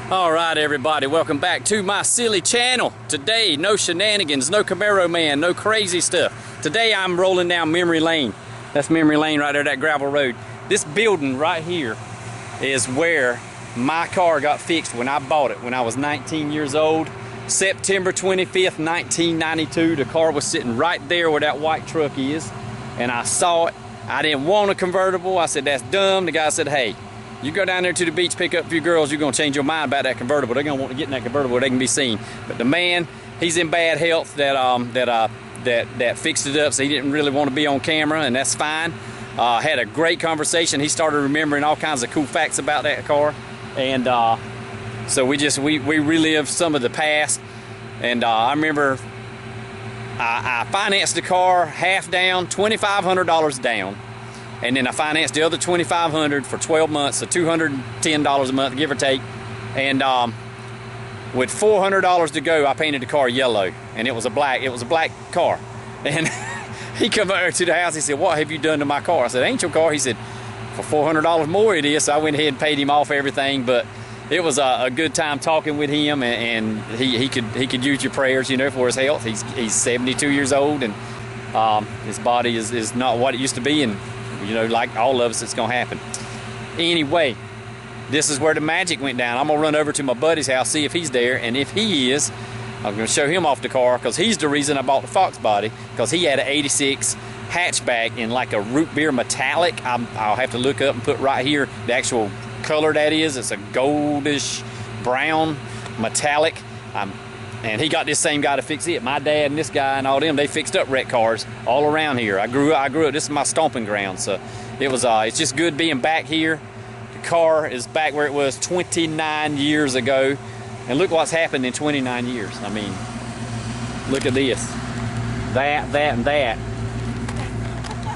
All right, everybody, welcome back to my silly channel. Today, no shenanigans, no Camaro man, no crazy stuff. Today, I'm rolling down memory lane. That's memory lane right there, that gravel road. This building right here is where my car got fixed when I bought it when I was 19 years old. September 25th, 1992. The car was sitting right there where that white truck is, and I saw it. I didn't want a convertible. I said, that's dumb. The guy said, hey, you go down there to the beach, pick up a few girls, you're going to change your mind about that convertible. They're going to want to get in that convertible where they can be seen. But the man, he's in bad health that fixed it up, so he didn't really want to be on camera, and that's fine. Had a great conversation. He started remembering all kinds of cool facts about that car. And so we relived some of the past. And I remember I financed the car half down, $2,500 down. And then I financed the other $2,500 for 12 months, so $210 a month, give or take. And with $400 to go, I painted the car yellow, and it was a black car. And he come over to the house. He said, "What have you done to my car?" I said, "Ain't your car." He said, "For $400 more it is." So I went ahead and paid him off everything. But it was a good time talking with him, and he could use your prayers, you know, for his health. He's 72 years old, and his body is not what it used to be, and you know, like all of us, it's gonna happen. Anyway, this is where the magic went down. I'm gonna run over to my buddy's house, see if he's there, and if he is, I'm gonna show him off the car, because he's the reason I bought the Foxbody, because he had an 86 hatchback in like a root beer metallic. I'll have to look up and put right here the actual color that is. It's a goldish brown metallic. And he got this same guy to fix it. My dad and this guy and all them, they fixed up wreck cars all around here. I grew up, this is my stomping ground. So it was, it's just good being back here. The car is back where it was 29 years ago. And look what's happened in 29 years. I mean, look at this. That, and that.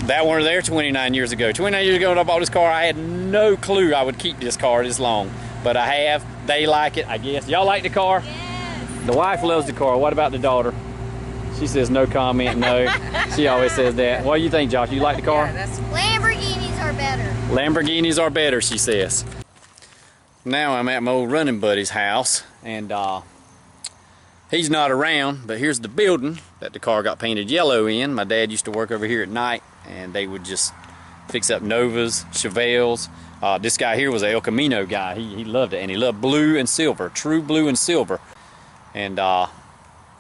That one there 29 years ago. 29 years ago when I bought this car, I had no clue I would keep this car this long. But I have. They like it, I guess. Y'all like the car? Yeah. The wife loves the car. What about the daughter? She says no comment, no. She always says that. What do you think, Josh? You like the car? Yeah, Lamborghinis are better. Lamborghinis are better, she says. Now I'm at my old running buddy's house, and he's not around, but here's the building that the car got painted yellow in. My dad used to work over here at night, and they would just fix up Novas, Chevelles. This guy here was an El Camino guy. He loved it, and he loved blue and silver, true blue and silver. And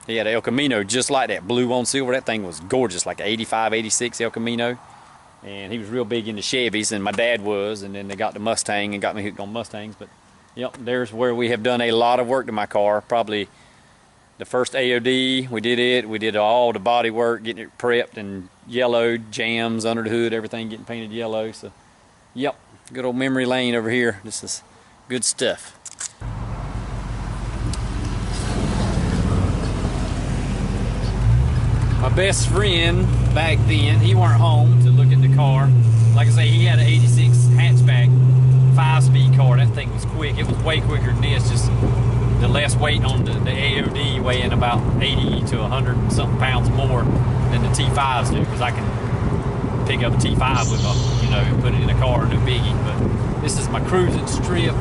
he had an El Camino just like that, blue on silver. That thing was gorgeous, like 85, 86 El Camino. And he was real big into Chevys, and my dad was. And then they got the Mustang and got me hooked on Mustangs. But yep, there's where we have done a lot of work to my car. Probably the first AOD, we did it. We did all the body work, getting it prepped and yellowed, jams under the hood, everything getting painted yellow. So yep, good old memory lane over here. This is good stuff. My best friend back then, he weren't home to look at the car. Like I say, he had an 86 hatchback, 5-speed car. That thing was quick. It was way quicker than this, just the less weight on the AOD, weighing about 80 to 100 and something pounds more than the T5s do, because I can pick up a T5 with a, you know, and put it in a car, no biggie. But this is my cruising strip,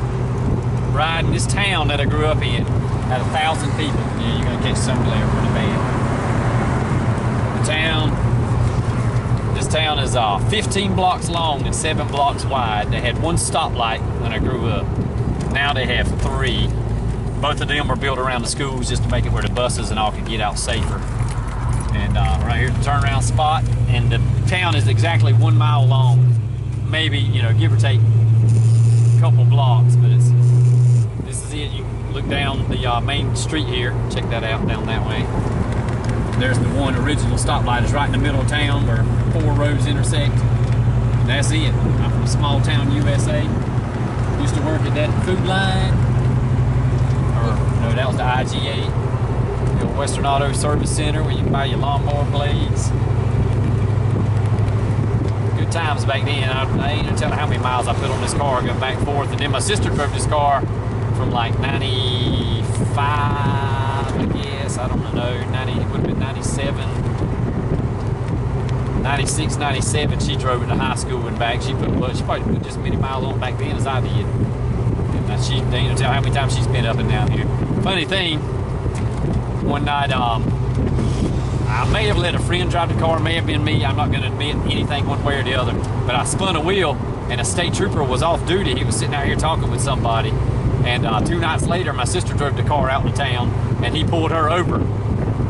riding this town that I grew up in. Had 1,000 people. Yeah, you're gonna catch some glare pretty bad. This town is 15 blocks long and 7 blocks wide. They had one stoplight when I grew up. Now they have 3. Both of them were built around the schools just to make it where the buses and all could get out safer. And right here's the turnaround spot. And the town is exactly 1 mile long. Maybe, you know, give or take a couple blocks, but this is it. You can look down the main street here. Check that out down that way. There's the one original stoplight. It's right in the middle of town where 4 roads intersect. And that's it. I'm from small town USA. Used to work at that food line. Or, no, that was the IGA. The old Western Auto Service Center where you can buy your lawnmower blades. Good times back then. I ain't gonna tell you how many miles I put on this car going back and forth. And then my sister drove this car from like 95, I guess. I don't know, it would have been 97, 96, 97. She drove it to high school and back. She probably put just as many miles on back then as I did. And Now she ain't gonna tell how many times she's been up and down here. Funny thing, one night, I may have let a friend drive the car, may have been me. I'm not gonna admit anything one way or the other. But I spun a wheel and a state trooper was off duty. He was sitting out here talking with somebody. And 2 nights later, my sister drove the car out in town and he pulled her over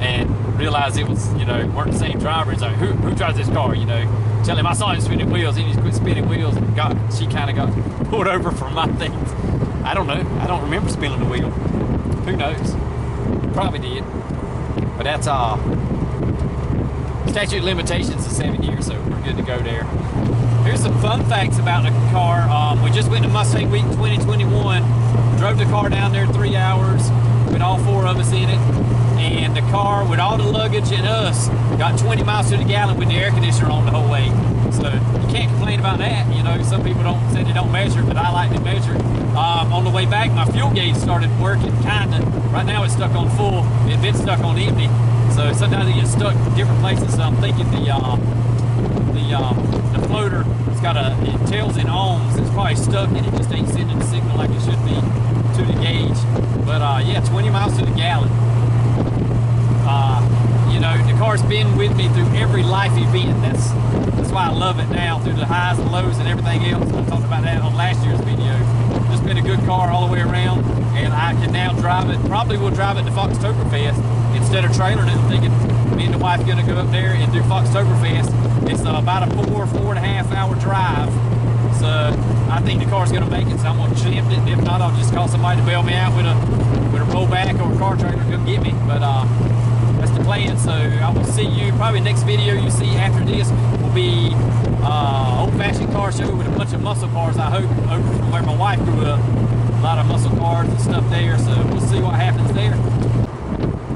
and realized it was, you know, weren't the same driver. He's like, who drives this car, you know? Tell him I saw him spinning wheels. He just quit spinning wheels and she kind of got pulled over for my things. I don't know. I don't remember spinning the wheel. Who knows? Probably did. But that's statute of limitations is 7 years, so we're good to go there. Here's some fun facts about the car. We just went to Mustang Week 2021. Drove the car down there 3 hours with all 4 of us in it. And the car, with all the luggage and us, got 20 miles to the gallon with the air conditioner on the whole way. So you can't complain about that. You know, some people say they don't measure, but I like to measure. On the way back, my fuel gauge started working, kinda. Right now it's stuck on full. It had been stuck on empty. So sometimes it gets stuck in different places. So I'm thinking the floater, it tells in ohms. It's probably stuck and it just ain't sending the signal like it should be to the gauge. But yeah, 20 miles to the gallon. You know, the car's been with me through every life event. That's why I love it now, through the highs and lows and everything else. I talked about that on last year's video. Just been a good car all the way around, and I can now drive it. Probably will drive it to Foxtoberfest instead of trailering it and thinking me and the wife gonna go up there and do Foxtoberfest. It's about a 4.5 hour drive. So I think the car's gonna make it, so I'm gonna champ it. If not, I'll just call somebody to bail me out with a rollback or a car trailer to come get me. But that's the plan. So I will see you, probably next video you see after this will be old-fashioned car show with a bunch of muscle cars, I hope, over from where my wife grew up. A lot of muscle cars and stuff there, so we'll see what happens there.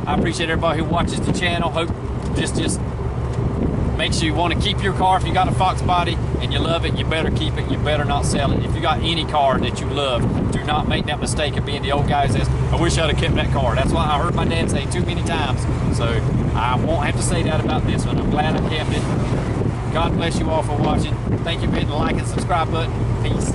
I appreciate everybody who watches the channel. Hope just make sure you want to keep your car. If you got a Foxbody and you love it, you better keep it. You better not sell it. If you got any car that you love, do not make that mistake of being the old guy that says, I wish I'd have kept that car. That's what I heard my dad say too many times. So I won't have to say that about this one. I'm glad I kept it. God bless you all for watching. Thank you for hitting the like and subscribe button. Peace.